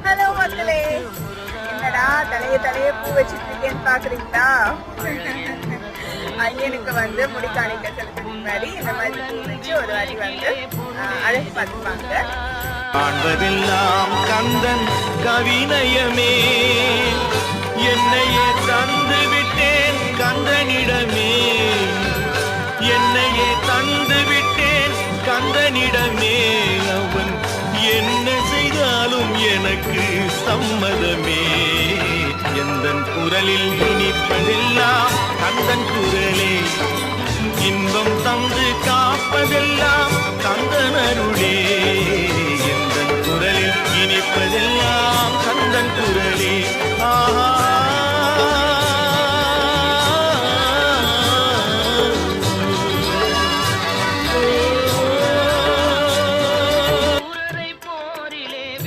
Hello மக்களே, என்னடா தலைய பூ வச்சுட்டு இருக்கேன்னு பாக்குறீங்களா? ஐயனுக்கு வந்து முடி காணிக்க செலுத்துறதுக்கு முன்னாடி இந்த மாதிரி பூ வச்சு ஒரு வாட்டி வந்து அழகு பார்த்துப்பாங்க. காண்பதெல்லாம் கந்தன் கவிநயமே, என்னையே தந்து விட்டேன் கந்தனிடமே, என்னையே தந்து விட்டேன் கந்தனிடமே, அவன் என்ன செய்தாலும் எனக்கு சம்மதமே. எந்தன் குரலில் இனிப்பதெல்லாம் கந்தன் குரலே, இன்பம் தந்து காப்பதெல்லாம் கந்தன் அருளே. எந்தன்